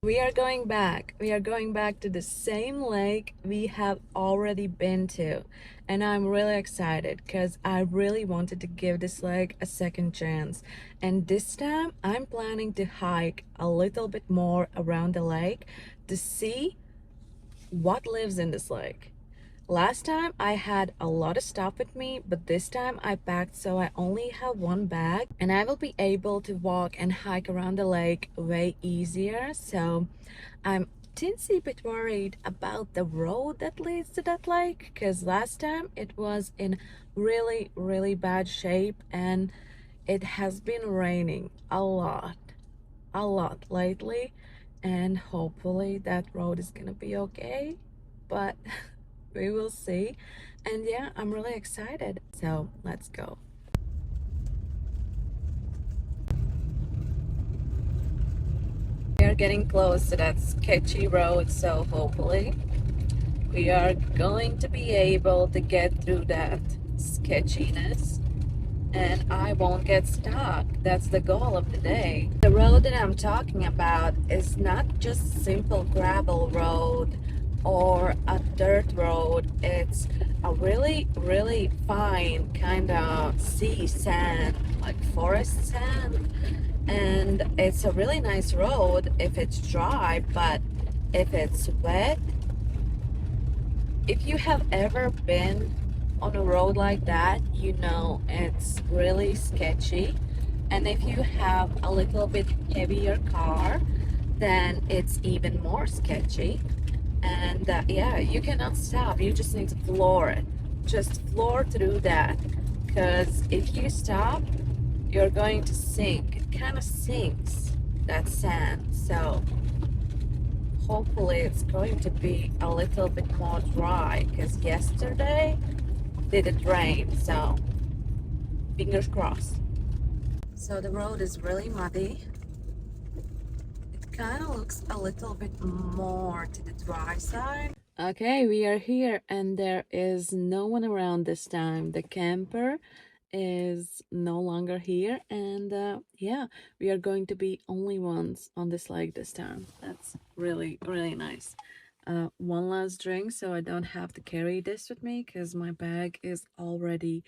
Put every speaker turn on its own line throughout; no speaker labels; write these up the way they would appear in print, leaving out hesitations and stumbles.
We are going back. We are going back to the same lake we have already been to. And I'm really excited because I really wanted to give this lake a second chance. And this time I'm planning to hike a little bit more around the lake to see what lives in this lake. Last time I had a lot of stuff with me, but this time I packed so I only have one bag and I will be able to walk and hike around the lake way easier. So I'm teensy bit worried about the road that leads to that lake because last time it was in really bad shape and it has been raining a lot lately, and hopefully that road is gonna be okay, but we will see. And yeah, I'm really excited, so let's go. We are getting close to that sketchy road, so hopefully we are going to be able to get through that sketchiness and I won't get stuck. That's the goal of the day. The road that I'm talking about is not just simple gravel road or a dirt road. It's a really fine kind of sea sand, like forest sand. And it's a really nice road if it's dry, but if it's wet, if you have ever been on a road like that, you know it's really sketchy. And if you have a little bit heavier car, then it's even more sketchy. And yeah, you cannot stop. You just need to floor it. Just floor through that. Because if you stop, you're going to sink. It kind of sinks that sand. So hopefully it's going to be a little bit more dry because yesterday did it rain, so fingers crossed. So the road is really muddy. It kind of looks a little bit more to the dry side. Okay, we are here and there is no one around this time. The camper is no longer here, and yeah, we are going to be only ones on this lake this time. That's really nice. One last drink so I don't have to carry this with me because my bag is already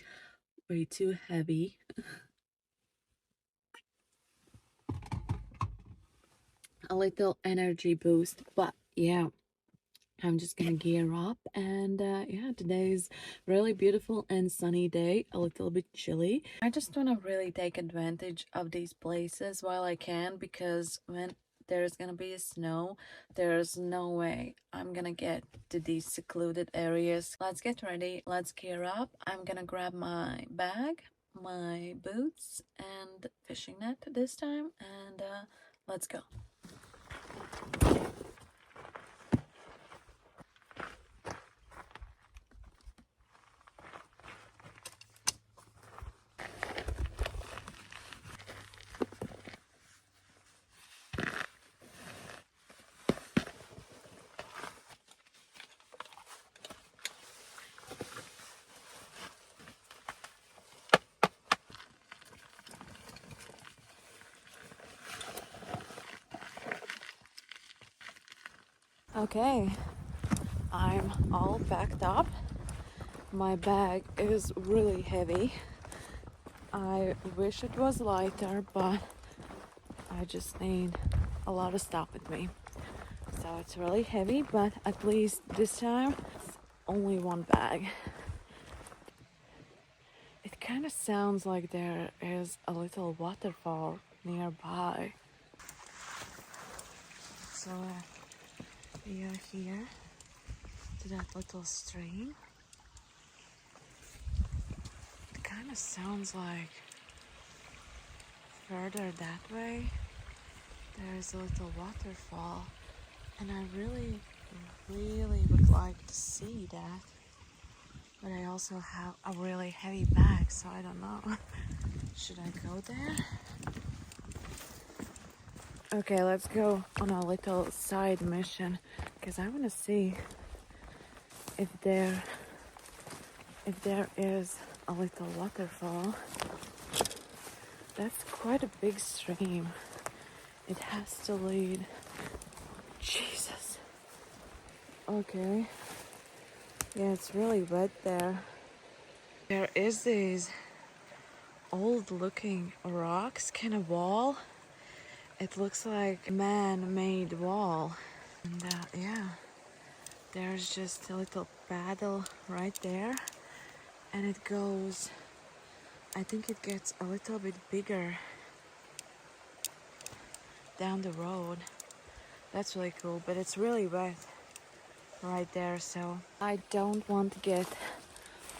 way too heavy. A little energy boost, but yeah, I'm just gonna gear up. And yeah, today's really beautiful and sunny day, a little bit chilly. I just want to really take advantage of these places while I can, because when there's gonna be snow, there's no way I'm gonna get to these secluded areas. Let's get ready, let's gear up. I'm gonna grab my bag, my boots and fishing net this time, and let's go. Okay, I'm all packed up. My bag is really heavy. I wish it was lighter, but I just need a lot of stuff with me. So it's really heavy, but at least this time it's only one bag. It kind of sounds like there is a little waterfall nearby. So we are here to that little stream. It kind of sounds like further that way there is a little waterfall, and I really would like to see that, but I also have a really heavy bag, so I don't know. Should I go there? Okay, let's go on a little side mission because I want to see if there is a little waterfall. That's quite a big stream. It has to lead Okay. Yeah, it's really wet there. There is this old looking rocks kind of wall. It looks like a man-made wall. And yeah, there's just a little paddle right there. And it goes, I think it gets a little bit bigger down the road. That's really cool, but it's really wet right there, so I don't want to get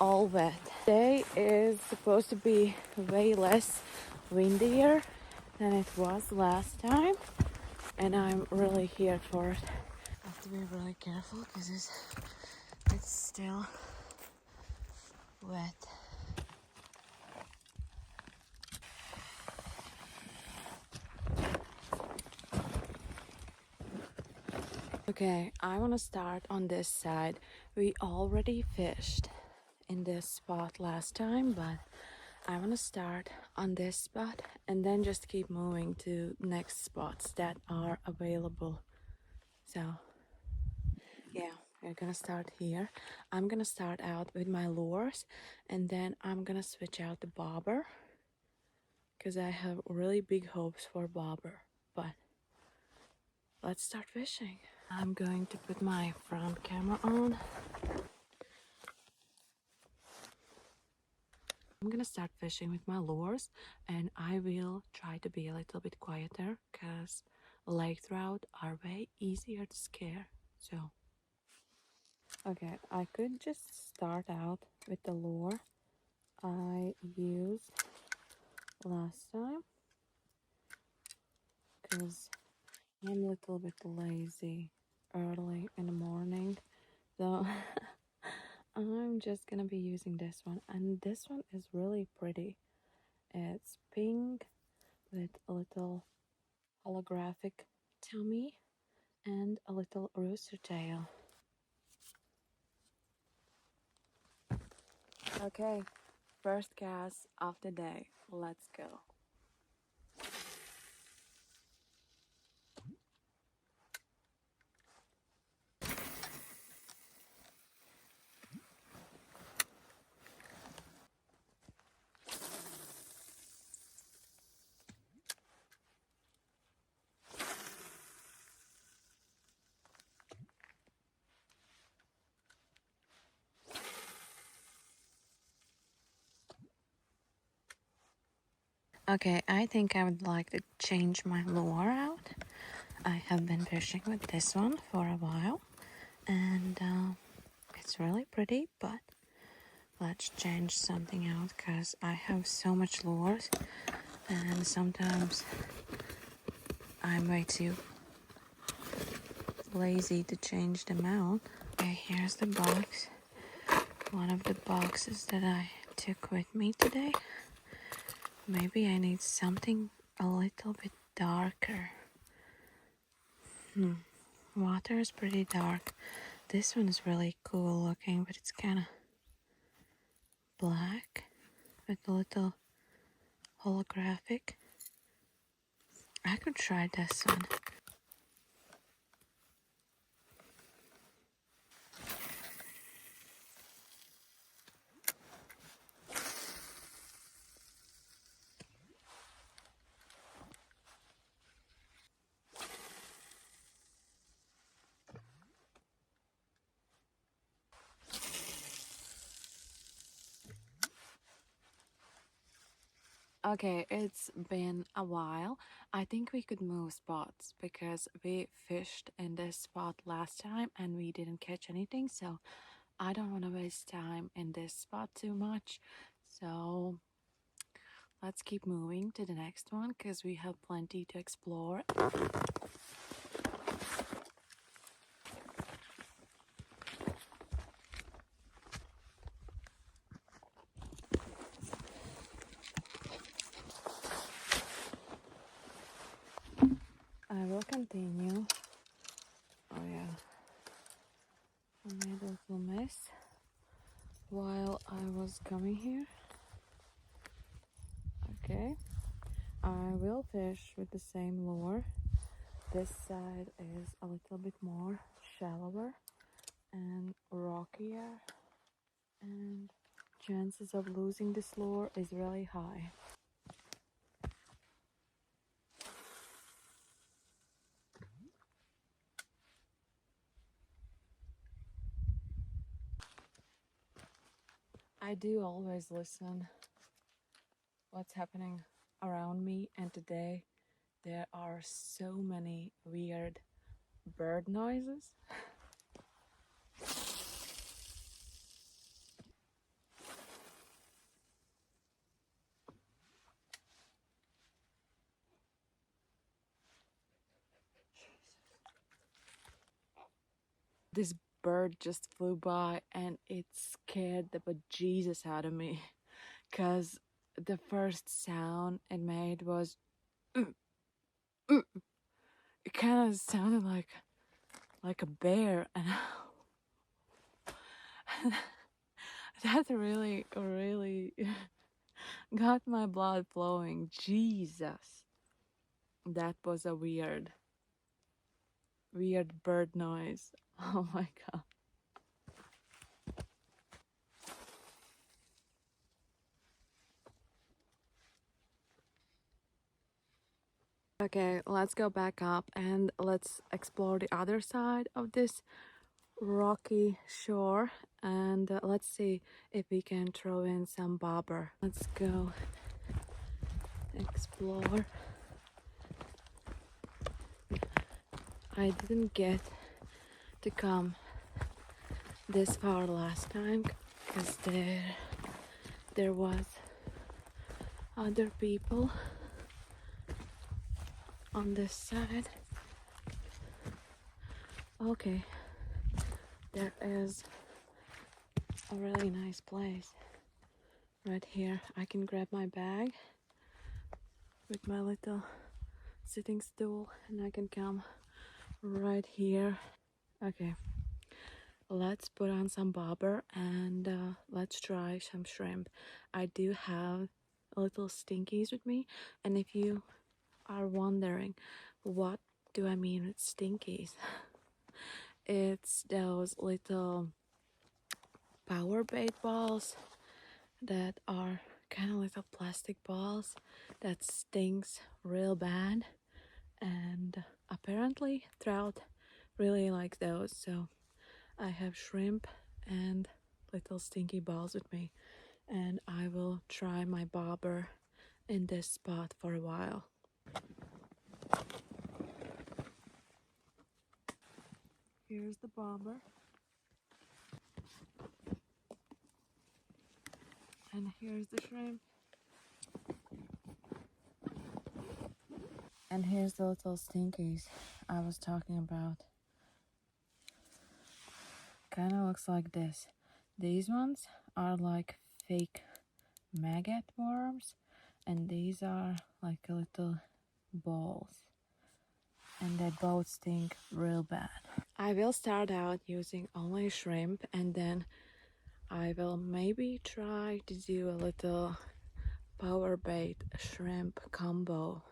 all wet. Today is supposed to be way less windier than it was last time, and I'm really here for it. I have to be really careful because it's still wet. Okay, I want to start on this side. We already fished in this spot last time, but I want to start on this spot and then just keep moving to next spots that are available. So yeah, we're gonna start here. I'm gonna start out with my lures and then I'm gonna switch out the bobber because I have really big hopes for bobber. But let's start fishing. I'm going to put my front camera on. I'm gonna start fishing with my lures and I will try to be a little bit quieter because lake trout are way easier to scare. So okay, I could just start out with the lure I used last time because I'm a little bit lazy early in the morning, so I'm just gonna be using this one, and this one is really pretty. It's pink with a little holographic tummy and a little rooster tail. Okay, first cast of the day. Let's go. Okay, I think I would like to change my lure out. I have been fishing with this one for a while and it's really pretty, but let's change something out because I have so much lures and sometimes I'm way too lazy to change them out. Okay, here's the box. One of the boxes that I took with me today. Maybe I need something a little bit darker. Water is pretty dark. This one is really cool looking, but it's kind of black with a little holographic. I could try this one. Okay, it's been a while. I think we could move spots because we fished in this spot last time and we didn't catch anything, so I don't want to waste time in this spot too much. So let's keep moving to the next one because we have plenty to explore. I will continue. Oh yeah, I made a little mess while I was coming here. Okay, I will fish with the same lure. This side is a little bit more shallower rockier and chances of losing this lure is really high. I do always listen what's happening around me, and today there are so many weird bird noises. This bird just flew by and it scared the bejesus out of me because the first sound it made was it kind of sounded like a bear, and that really got my blood flowing. Jesus, that was a weird bird noise. Oh my god. Okay, let's go back up and let's explore the other side of this rocky shore, and let's see if we can throw in some bobber. Let's go explore. I didn't get to come this far last time because there was other people on this side. Okay, there is a really nice place right here. I can grab my bag with my little sitting stool and I can come right here. Okay, let's put on some bobber and let's try some shrimp. I do have little stinkies with me, and if you are wondering what do I mean with stinkies, it's those little power bait balls that are kind of little plastic balls that stings real bad, and apparently trout really like those. So I have shrimp and little stinky balls with me, and I will try my bobber in this spot for a while. Here's the bobber. And here's the shrimp. And here's the little stinkies I was talking about. Kind of looks like this. These ones are like fake maggot worms, and these are like little balls, and they both stink real bad. I will start out using only shrimp, and then I will maybe try to do a little power bait shrimp combo.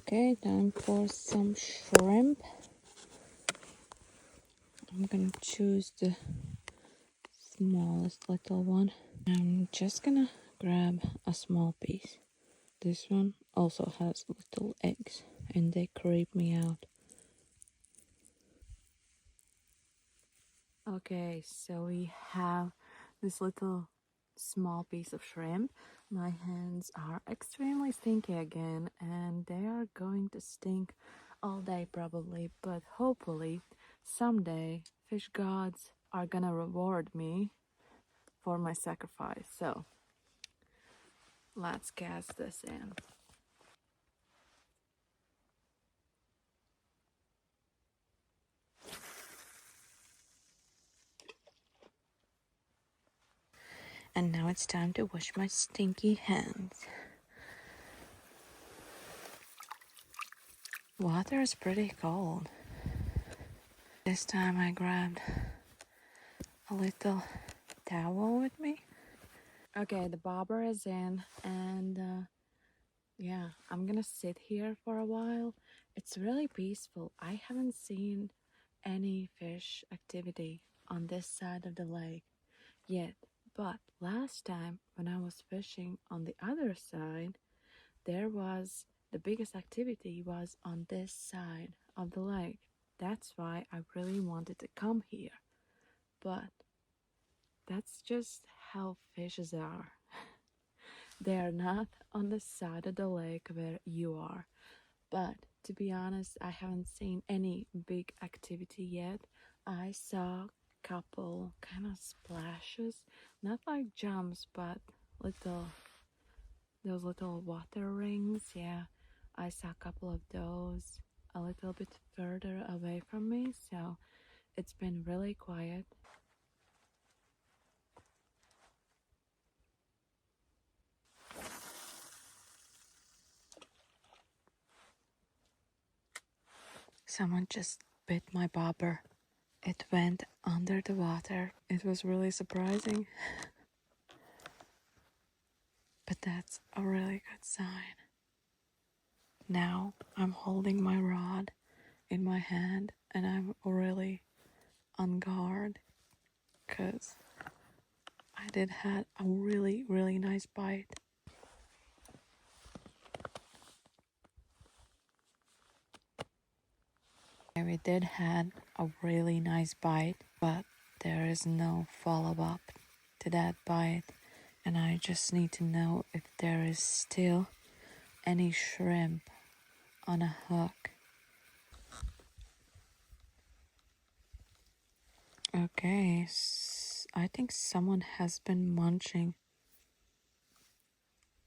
Okay, time for some shrimp. I'm gonna choose the smallest little one. I'm just gonna grab a small piece. This one also has little eggs and they creep me out. Okay, so we have this little small piece of shrimp. My hands are extremely stinky again, and they are going to stink all day probably, but hopefully someday fish gods are gonna reward me for my sacrifice. So let's cast this in. And now it's time to wash my stinky hands. Water is pretty cold. This time I grabbed a little towel with me Okay, the bobber is in, and yeah, I'm gonna sit here for a while. It's really peaceful. I haven't seen any fish activity on this side of the lake yet, but last time when I was fishing on the other side, the biggest activity was on this side of the lake. That's why I really wanted to come here. But that's just how fishes are. They are not on the side of the lake where you are. But to be honest, I haven't seen any big activity yet. I saw a couple kind of splashes, not like jumps, but little those little water rings. Yeah, I saw a couple of those a little bit further away from me, so it's been really quiet. Someone just bit my bobber. It went under the water. It was really surprising, but that's a really good sign. Now I'm holding my rod in my hand and I'm really on guard because I did had a really nice bite. We did had a really nice bite, but there is no follow-up to that bite, and I just need to know if there is still any shrimp on a hook. Okay, I think someone has been munching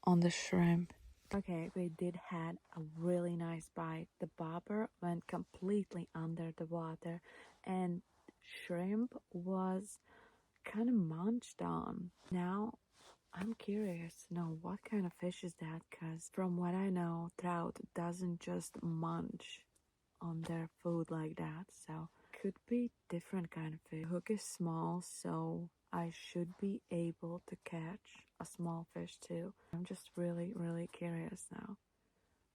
on the shrimp. Okay, we did had a really nice bite. The bobber went completely under the water and shrimp was kind of munched on. Now I'm curious to know what kind of fish is that, because from what I know, trout doesn't just munch on their food like that, so could be different kind of fish. The hook is small, so I should be able to catch a small fish too. I'm just really curious now.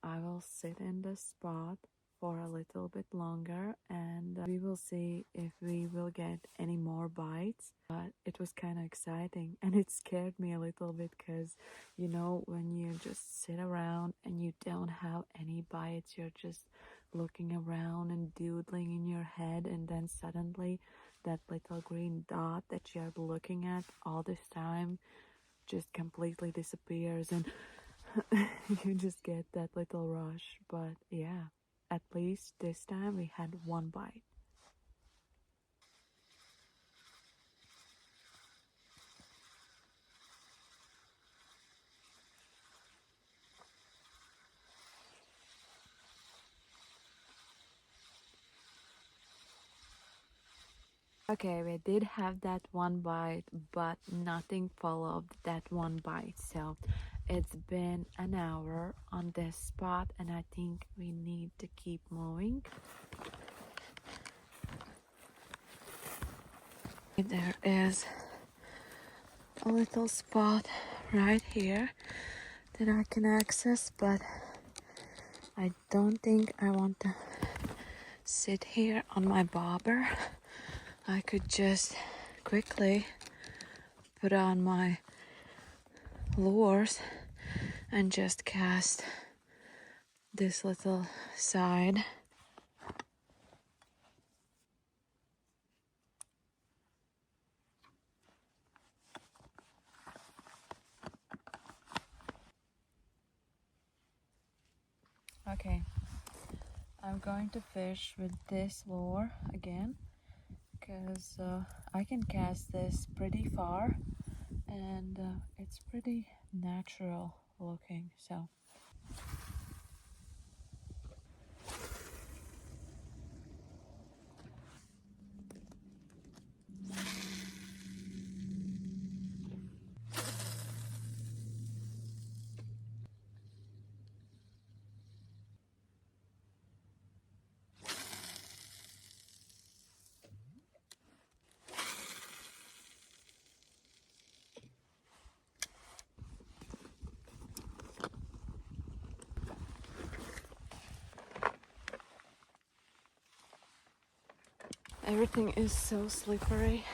I will sit in this spot for a little bit longer and we will see if we will get any more bites. But it was kind of exciting and it scared me a little bit because, you know, when you just sit around and you don't have any bites, you're just looking around and doodling in your head, and then suddenly that little green dot that you're looking at all this time just completely disappears and you just get that little rush. But yeah, at least this time we had one bite. Okay, we did have that one bite, but nothing followed that one bite. So it's been an hour on this spot, and I think we need to keep moving. There is a little spot right here that I can access, but I don't think I want to sit here on my bobber. I could just quickly put on my lures and just cast this little side. Okay, I'm going to fish with this lure again because I can cast this pretty far and it's pretty natural looking. So Everything is so slippery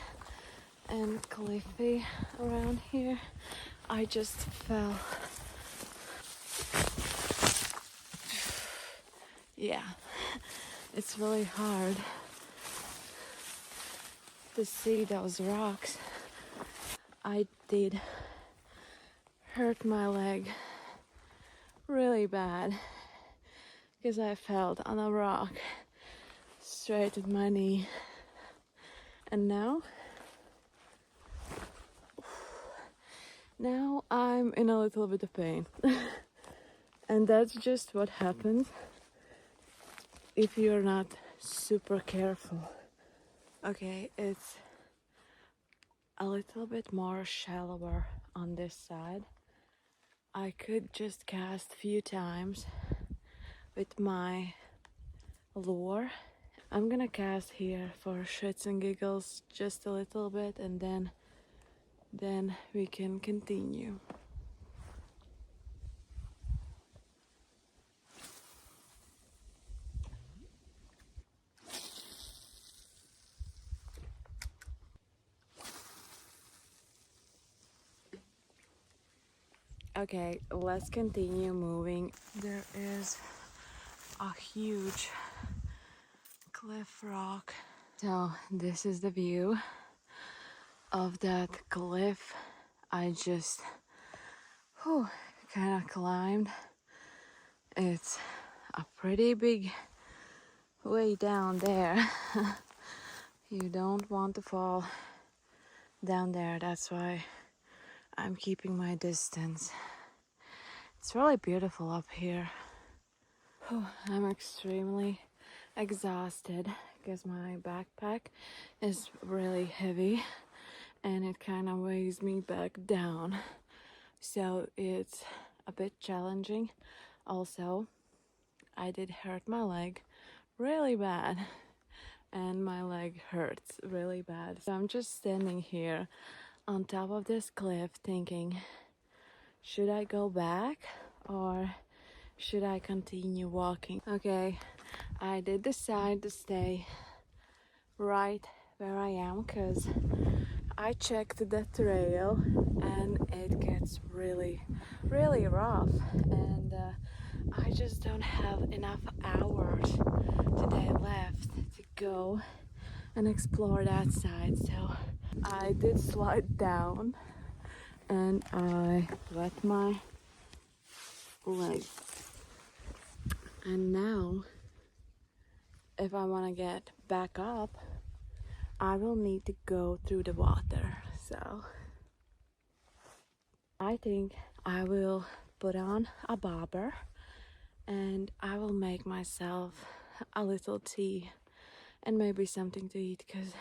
and cliffy around here. I just fell. Yeah, it's really hard to see those rocks. I did hurt my leg really bad because I fell on a rock straight at my knee. And now I'm in a little bit of pain. And that's just what happens if you're not super careful. Okay, it's a little bit more shallower on this side. I could just cast a few times with my lure. I'm gonna cast here for shits and giggles just a little bit, and then we can continue. Okay, let's continue moving. There is a huge cliff rock. So this is the view of that cliff. I just kind of climbed. It's a pretty big way down there. You don't want to fall down there. That's why I'm keeping my distance. It's really beautiful up here. I'm extremely exhausted because my backpack is really heavy and it kind of weighs me back down. So it's a bit challenging. Also, I did hurt my leg really bad and my leg hurts really bad. So I'm just standing here on top of this cliff thinking, should I go back or should I continue walking? Okay, I did decide to stay right where I am because I checked the trail and it gets really rough, and I just don't have enough hours today left to go and explore that side. So I did slide down and I wet my leg. And now, if I want to get back up, I will need to go through the water. So I think I will put on a bobber and I will make myself a little tea and maybe something to eat because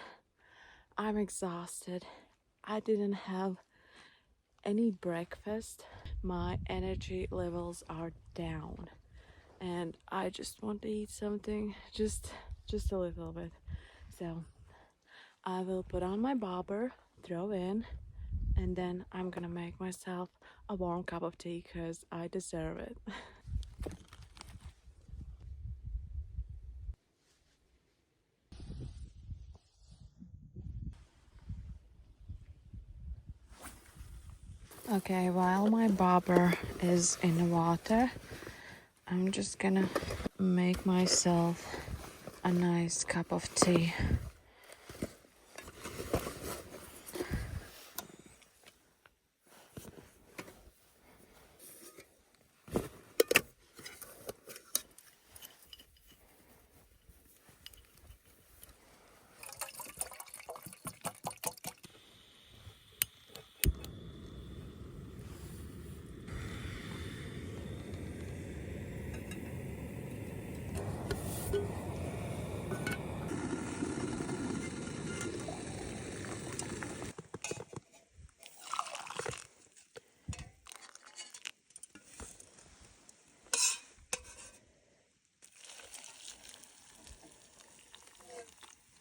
I'm exhausted. I didn't have any breakfast. My energy levels are down and I just want to eat something, just a little bit. So I will put on my bobber, throw in, and then I'm gonna make myself a warm cup of tea because I deserve it. Okay, while my bobber is in the water, I'm just gonna make myself a nice cup of tea.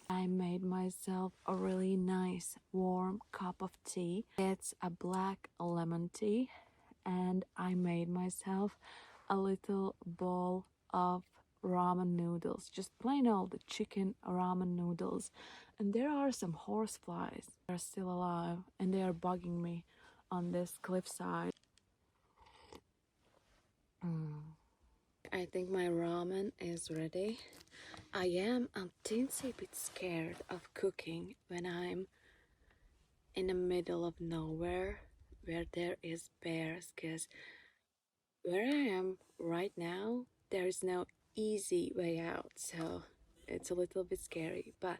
I made myself a really nice warm cup of tea. It's a black lemon tea, and I made myself a little bowl of ramen noodles, just plain old chicken ramen noodles. And there are some horseflies that are still alive and they are bugging me on this cliffside. I think my ramen is ready. I am a teensy bit scared of cooking when I'm in the middle of nowhere where there is bears, because where I am right now there is no easy way out, so it's a little bit scary. But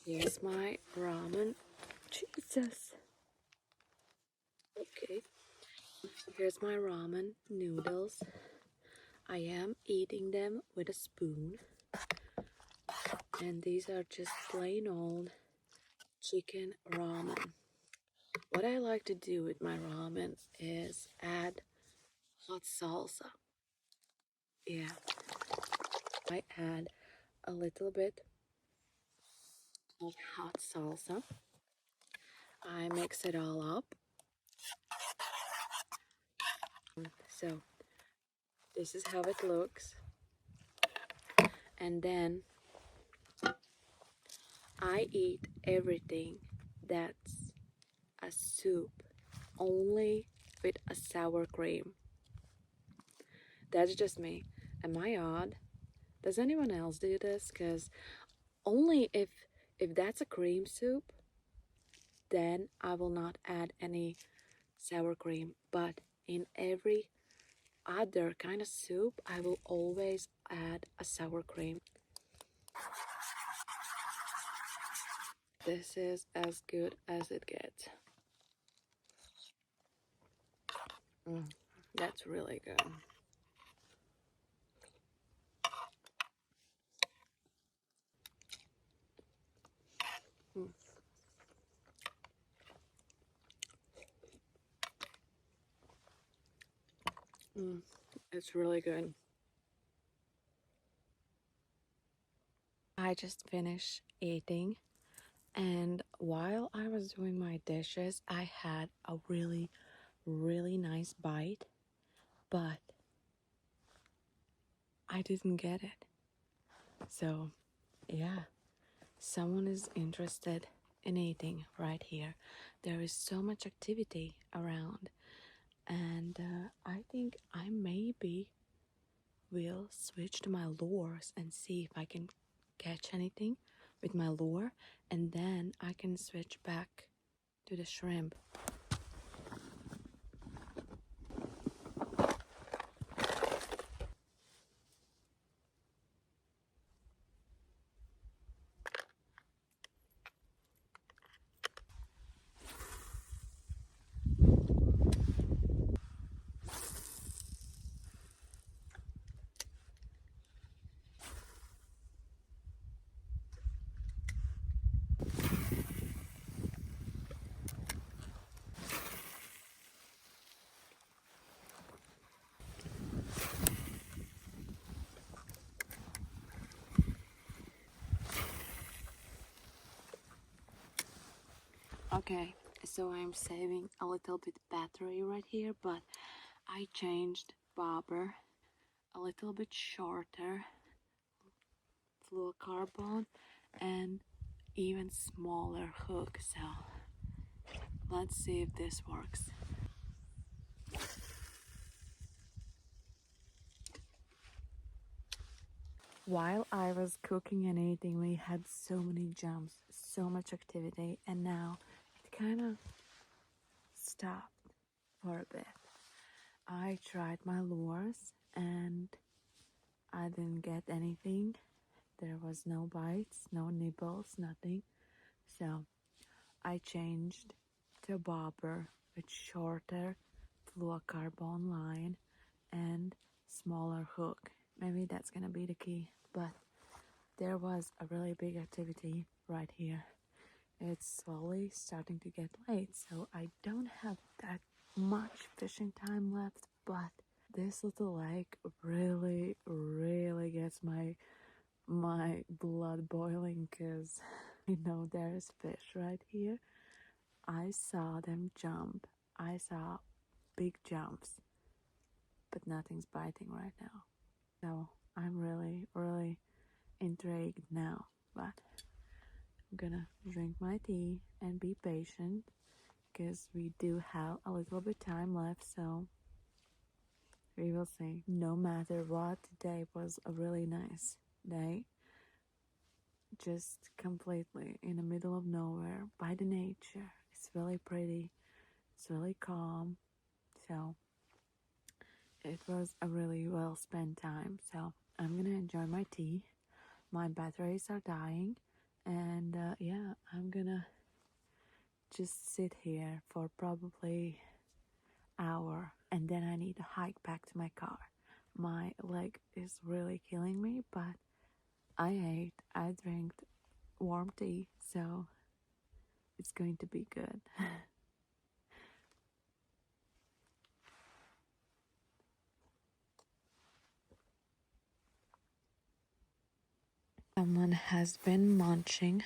here's my ramen. Jesus. Okay, here's my ramen noodles. I am eating them with a spoon, and these are just plain old chicken ramen. What I like to do with my ramen is add hot salsa. Yeah, I add a little bit of hot salsa. I mix it all up. So this is how it looks. And then I eat everything that's a soup only with a sour cream. That's just me. Am I odd? Does anyone else do this? Because only if that's a cream soup, then I will not add any sour cream. But in every other kind of soup, I will always add a sour cream. This is as good as it gets. That's really good. Mm. Mm. It's really good. I just finished eating, and while I was doing my dishes, I had a really nice bite, but I didn't get it. So, yeah, someone is interested in eating right here. There is so much activity around, and I think I maybe will switch to my lures and see if I can catch anything with my lure, and then I can switch back to the shrimp. Okay, so I'm saving a little bit battery right here, but I changed bobber a little bit shorter, fluorocarbon, and even smaller hook. So let's see if this works. While I was cooking and eating, we had so many jumps, so much activity, and now it kind of stopped for a bit. I tried my lures and I didn't get anything. There was no bites, no nibbles, nothing. So I changed to a bobber with shorter fluorocarbon line and smaller hook. Maybe that's gonna be the key, but there was a really big activity right here. It's slowly starting to get late, so I don't have that much fishing time left, but this little lake really gets my blood boiling, because I know there's fish right here. I saw them jump. I saw big jumps, but nothing's biting right now. So I'm really, really intrigued now. But I'm gonna drink my tea and be patient because we do have a little bit time left, so we will see. No matter what, today was a really nice day. Just completely in the middle of nowhere by the nature. It's really pretty. It's really calm. So it was a really well spent time. So I'm gonna enjoy my tea. My batteries are dying, and yeah, I'm gonna just sit here for probably hour, and then I need to hike back to my car. My leg is really killing me, but I drank warm tea, so it's going to be good. Someone has been munching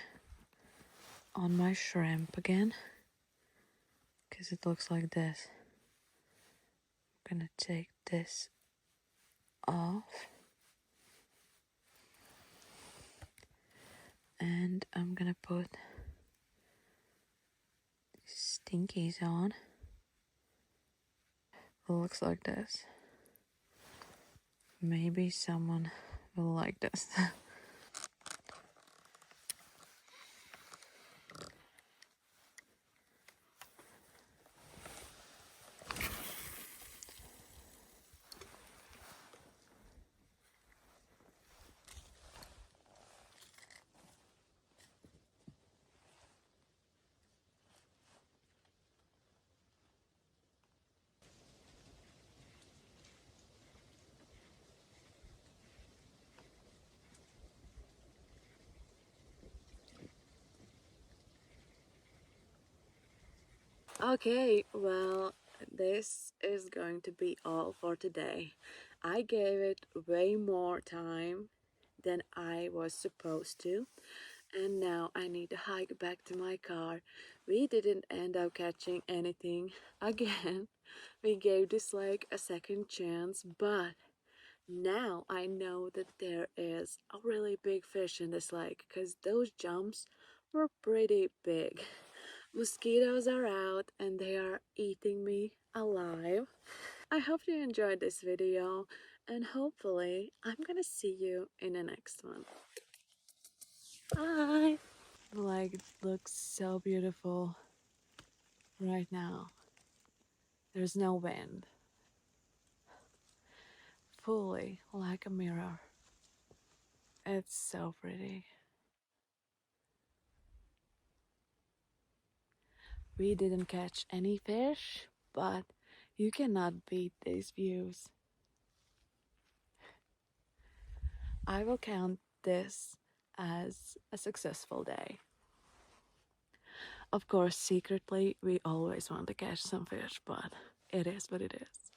on my shrimp again because it looks like this. I'm gonna take this off and I'm gonna put stinkies on. It looks like this. Maybe someone will like this. Okay, well, this is going to be all for today. I gave it way more time than I was supposed to, and now I need to hike back to my car. We didn't end up catching anything again. We gave this lake a second chance, but now I know that there is a really big fish in this lake because those jumps were pretty big. Mosquitoes are out and they are eating me alive. I hope you enjoyed this video and hopefully I'm gonna see you in the next one. Bye! The lake looks so beautiful right now. There's no wind. Fully like a mirror. It's so pretty. We didn't catch any fish, but you cannot beat these views. I will count this as a successful day. Of course, secretly, we always want to catch some fish, but it is what it is.